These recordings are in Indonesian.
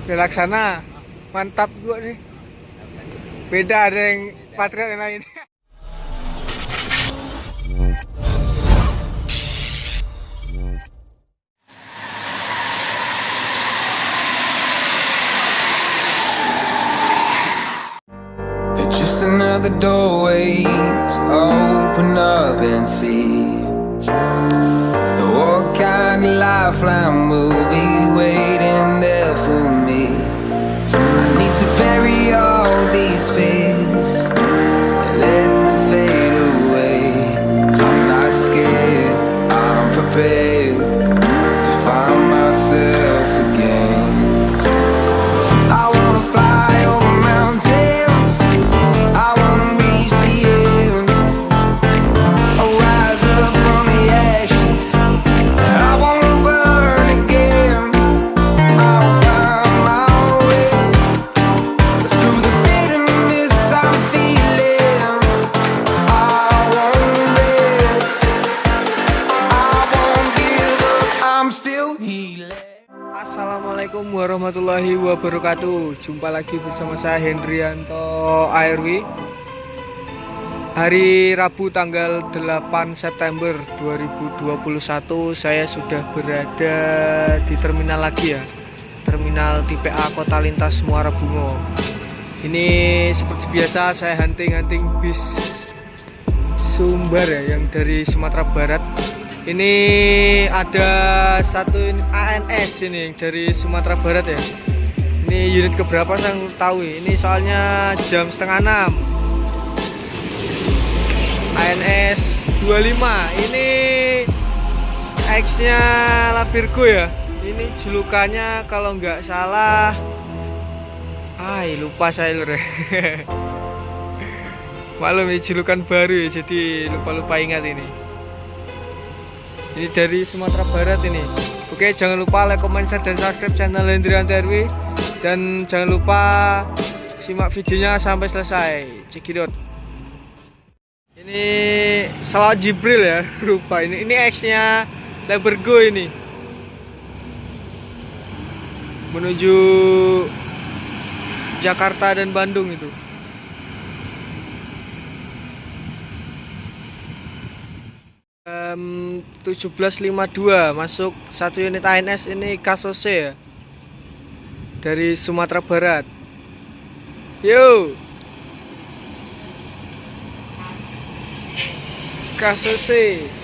Laksana mantap juga nih. Beda ada yang Patriot yang lain. It's just another doorway to open up and see what kind of lifeline will be waiting there for me. I need to bury all these fears and let them fade away. I'm not scared, I'm prepared to find myself again. I wanna fly over mountains, I wanna reach the end. I'll rise up from the ashes, I wanna burn again. I'll find my way through the bitterness I'm feeling. I won't rest, I won't give up, I'm still healing. Assalamualaikum warahmatullahi wabarakatuh. Jumpa lagi bersama saya Hendrianto ARW. Hari Rabu tanggal 8 September 2021 saya sudah berada di terminal lagi ya. Terminal tipe A Kota Lintas Muara Bungo. Ini seperti biasa saya hunting bis Sumbar ya, yang dari Sumatera Barat. Ini ada satu ANS ini yang dari Sumatera Barat ya. Ini unit keberapa saya nggak tahu. Ini soalnya jam setengah 6. ANS 25. Ini X-nya Labirgo ya. Ini julukannya kalau nggak salah, lupa saya lur. Maklum ini julukan baru ya, jadi lupa ingat ini. Ini dari Sumatera Barat ini. Oke, jangan lupa like, comment, share, dan subscribe channel Hendrianto RW. Dan jangan lupa simak videonya sampai selesai. Cekidot. Ini Salawat Jibril ya, lupa ini. Ini X-nya Labirgo ini. Menuju Jakarta dan Bandung itu. Jam 17.52 masuk satu unit ANS ini Kasose ya, dari Sumatera Barat. Yo, Kasose.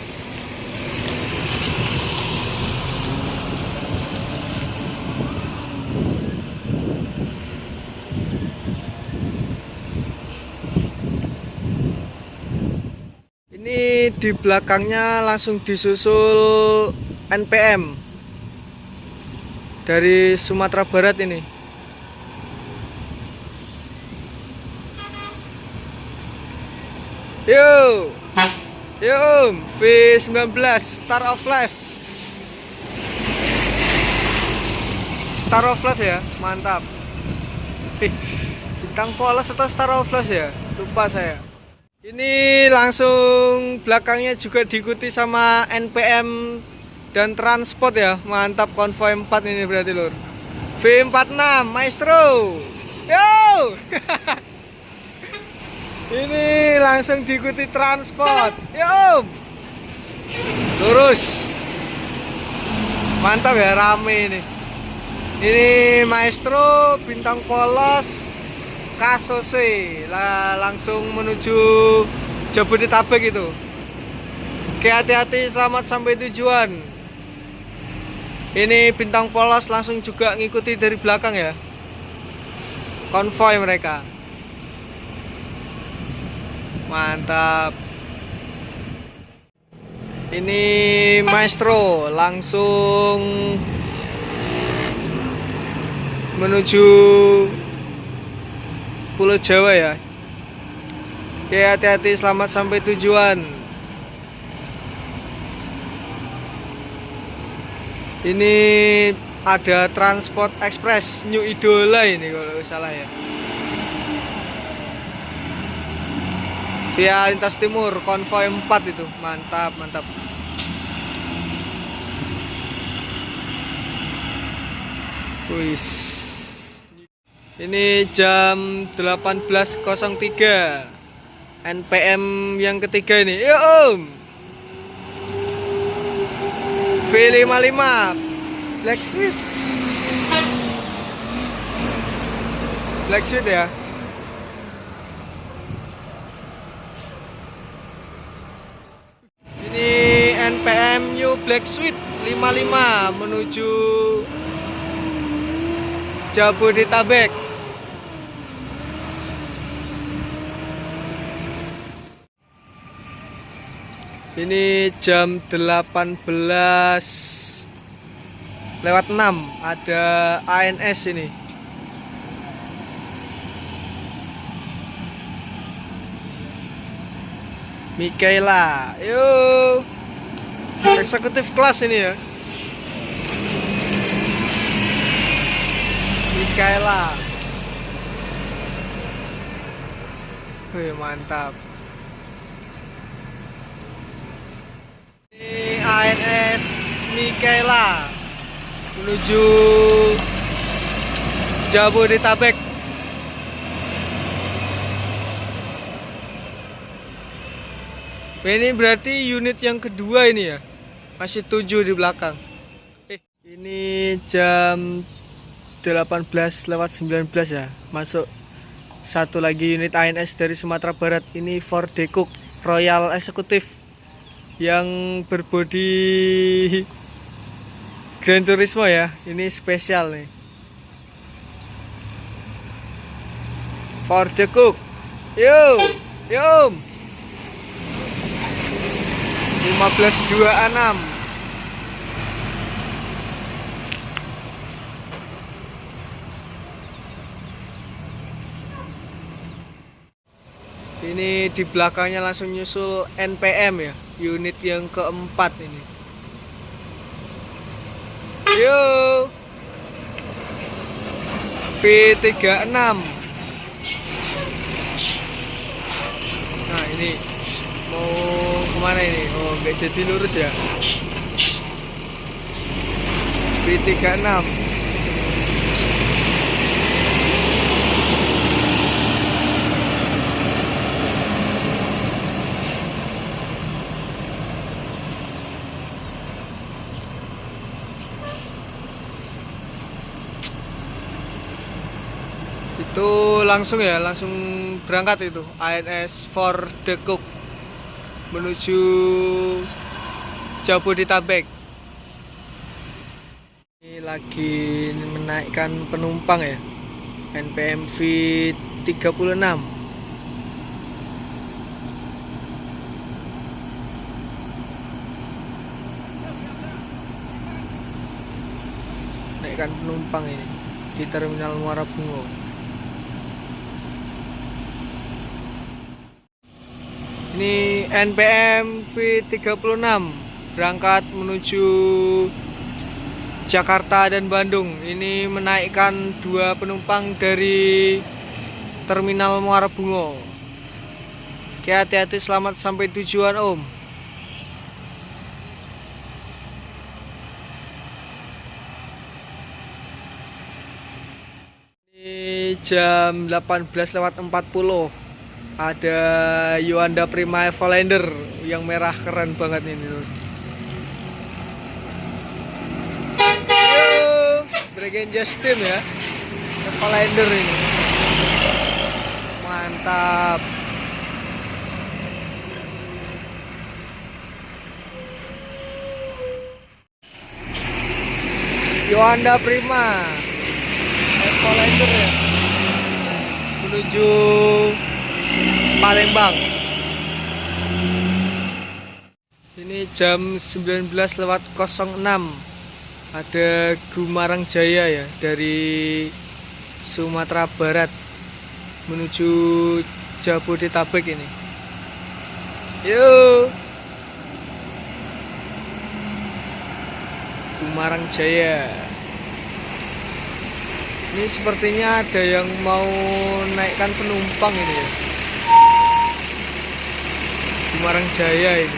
Ini di belakangnya langsung disusul NPM dari Sumatera Barat ini. Yo, V19 Star of Life. Star of Life ya, mantap. Bintang polos atau Star of Life ya, lupa saya. Ini langsung belakangnya juga diikuti sama NPM dan transport ya. Mantap, konvoi 4 ini berarti lur. V46 Maestro. Yo. Ini langsung diikuti transport. Yo. Lurus. Mantap ya, rame ini. Ini Maestro, bintang polos, Kasose lah, langsung menuju Jabodetabek itu. Oke, hati-hati, selamat sampai tujuan. Ini bintang polos langsung juga ngikuti dari belakang ya, konvoi mereka. Mantap. Ini Maestro langsung menuju Pulau Jawa ya. Oke, hati-hati, selamat sampai tujuan. Ini ada Transport Express New Idola ini kalau salah ya. Via Lintas Timur konvoi 4 itu. Mantap. Wis. Ini jam 18.03. NPM yang ketiga ini. Yo Om. V55 Black Sweet. Black Sweet ya. Ini NPM New Black Sweet 55 menuju Jabodetabek. Ini jam 18:06 ada ANS ini. Mikaela, yo, eksekutif kelas ini ya. Mikaela, wih mantap. Ini ANS Mikaela menuju Jabodetabek. Ini berarti unit yang kedua ini ya. Masih 7 di belakang. Ini jam 18:19 ya. Masuk satu lagi unit ANS dari Sumatera Barat. Ini Ford Dekuk Royal Eksekutif yang berbodi Gran Turismo ya. Ini spesial nih. Ford Dekuk. Yo, yo. 1526. Ini di belakangnya langsung nyusul NPM ya, unit yang keempat ini. Yo, V36. Nah ini mau kemana ini? Oh nggak jadi lurus ya. V36. Itu langsung ya, langsung berangkat itu ANS Ford Dekuk menuju Jabodetabek. Ini lagi menaikkan penumpang ya, NPM V36. Naikkan penumpang ini di Terminal Muara Bungo. Ini NPM V36 berangkat menuju Jakarta dan Bandung. Ini menaikkan 2 penumpang dari Terminal Muara Bungo. Oke, hati-hati, selamat sampai tujuan Om. Ini jam 18:40. Ada Yuanda Prima Evolander yang merah, keren banget ini. Yo, Bregen Justin ya, Evolander ini. Mantap. Yuanda Prima Evolander ya, menuju Palembang. Ini jam 19:06. Ada Gumarang Jaya ya dari Sumatera Barat menuju Jabodetabek ini. Yo. Gumarang Jaya. Ini sepertinya ada yang mau naikkan penumpang ini ya. Gumarang Jaya ini.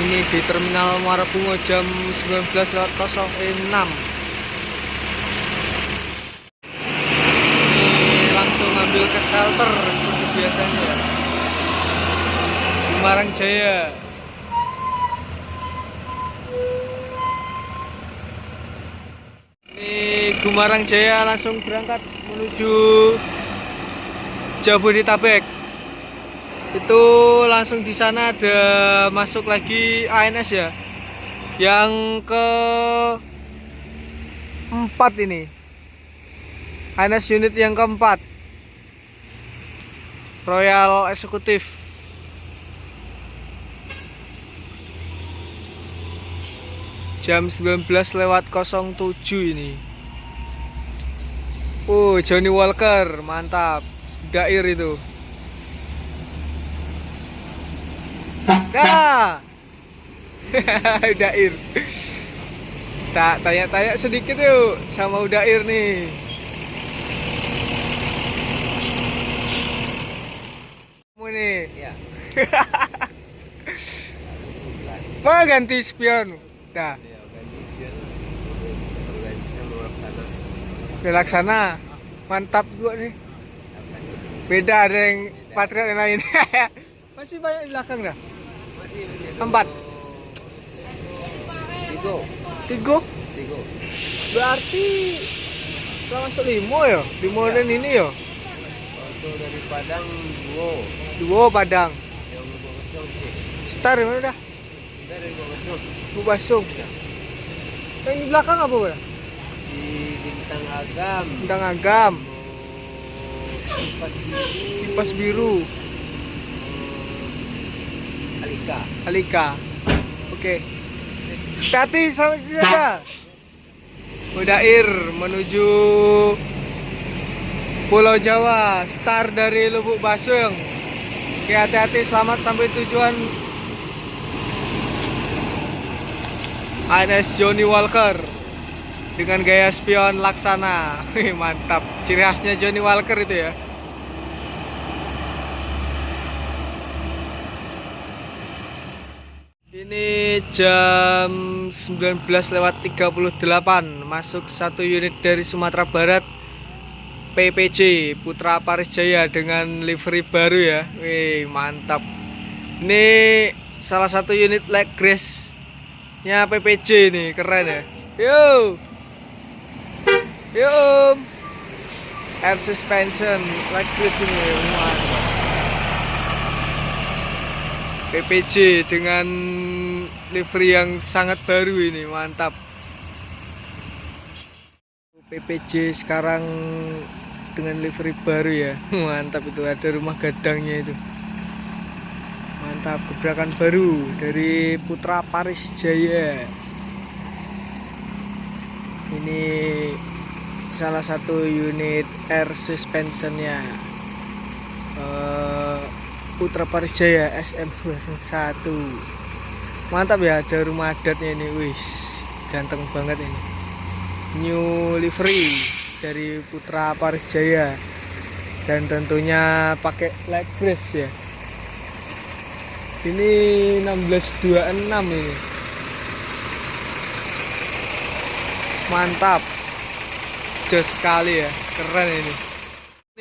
Ini di Terminal Muara Bungo jam 19:06. sambil ke shelter seperti biasanya ya. Gumarang Jaya. Ini Gumarang Jaya langsung berangkat menuju Jabodetabek. Itu langsung di sana ada masuk lagi ANS ya. Yang ke 4 ini. ANS unit yang keempat. Royal Eksekutif. Jam 19:07 ini. Johnny Walker, mantap. Dair itu. Dah. Udair. Tak tanya-tanya sedikit yuk sama Udair nih. Kamu nih. Ya. Mau ganti spion. Dah. Laksana. Mantap juga nih. Beda ada yang Patriot yang lain. Masih banyak di belakang dah. Masih 4. Tigo. Berarti kita masuk 5 ya. 5 dan ini ya. Untuk dari Padang Duo Padang. yang Bogosong. Star mana dah? Kita dari Bogosong. Bubasung. Yang di belakang apa udah? Si Bintang Agam. Bintang Agam. Kipas Biru. Kipas Biru. Alika. Alika. Oke. Hati sama saja. Mudair menuju Pulau Jawa. Star dari Lubuk Basung. Oke, hati-hati, selamat sampai tujuan. ANS Johnny Walker dengan gaya spion laksana. Wih, mantap. Ciri khasnya Johnny Walker itu ya. Ini jam 19:38. Masuk 1 unit dari Sumatera Barat, PPJ Putra Paris Jaya dengan livery baru ya. Wih, mantap. Ini salah satu unit leg grace nya PPJ nih, keren ya. Yo. Yo. Air suspension leg grace ini mantap. PPJ dengan livery yang sangat baru ini, mantap. PPJ sekarang dengan livery baru ya. Mantap, itu ada rumah gadangnya itu. Mantap, gebrakan baru dari Putra Paris Jaya. Ini salah satu unit air suspensionnya Putra Paris Jaya SM21. Mantap ya, ada rumah adatnya ini. Wis, ganteng banget ini. New livery dari Putra Paris Jaya. Dan tentunya pakai leg brace ya. Ini 1626 ini. Mantap. Jos sekali ya, keren ini.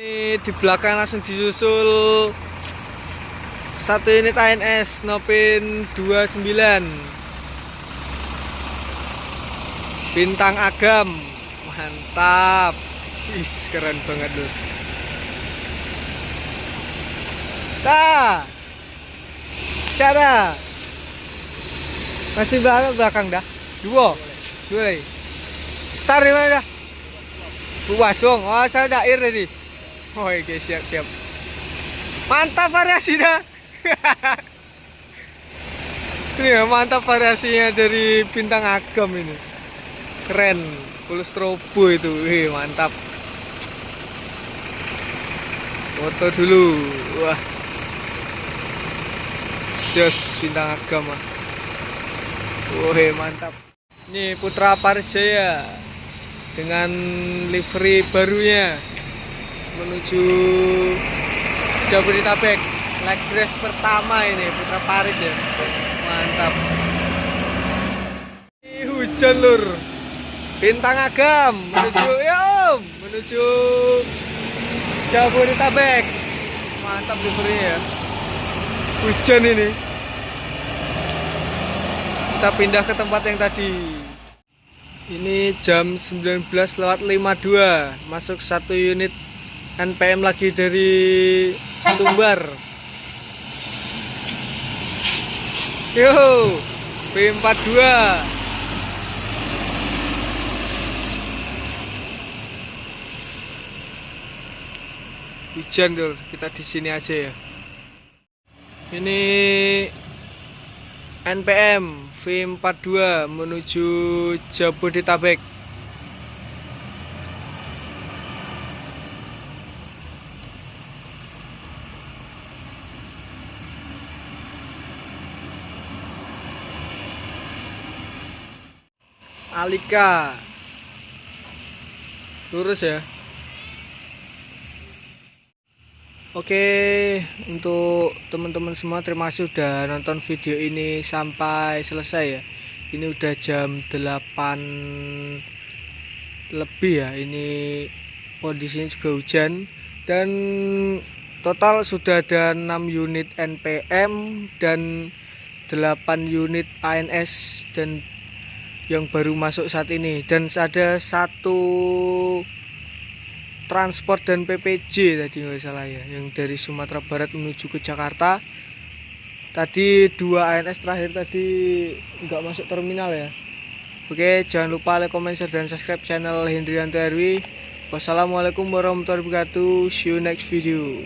Ini di belakang langsung disusul 1 unit ANS Nopin 29 Bintang Agam. Mantap. Wis, keren banget loh. Siapa? Masih belakang dah. Dua lagi. Star di mana dah? Bubasung. Oh, saya dair tadi. Oh, oke, siap. Mantap variasinya. Ini mantap variasinya dari Bintang Agam ini. Keren, full strobo itu. Wih, mantap. Foto dulu. Wah. Jos Bintang Agam. Wih, mantap. Ini Putra Paris Jaya dengan livery barunya menuju Jabodetabek. Leg race pertama ini Putra Paris ya. Mantap. Ini hujan lur. Bintang Agam menuju Jabodetabek. Mantap livernya ya. Hujan ini. Kita pindah ke tempat yang tadi. Ini jam 19:52. Masuk 1 unit NPM lagi dari Sumbar. Yo, P42. Hujan dul, kita di sini aja ya. Ini NPM V42 menuju Jabodetabek. Alika. Lurus ya. Oke, untuk teman-teman semua terima kasih sudah nonton video ini sampai selesai ya. Ini udah jam 8 lebih ya. Ini kondisinya juga hujan dan total sudah ada 6 unit NPM dan 8 unit ANS dan yang baru masuk saat ini, dan ada 1 transport dan PPJ tadi nggak salah ya, yang dari Sumatera Barat menuju ke Jakarta. Tadi 2 ANS terakhir tadi nggak masuk terminal ya. Oke, jangan lupa like, comment, share, dan subscribe channel Hendrianto RW. Wassalamualaikum warahmatullahi wabarakatuh. See you next video.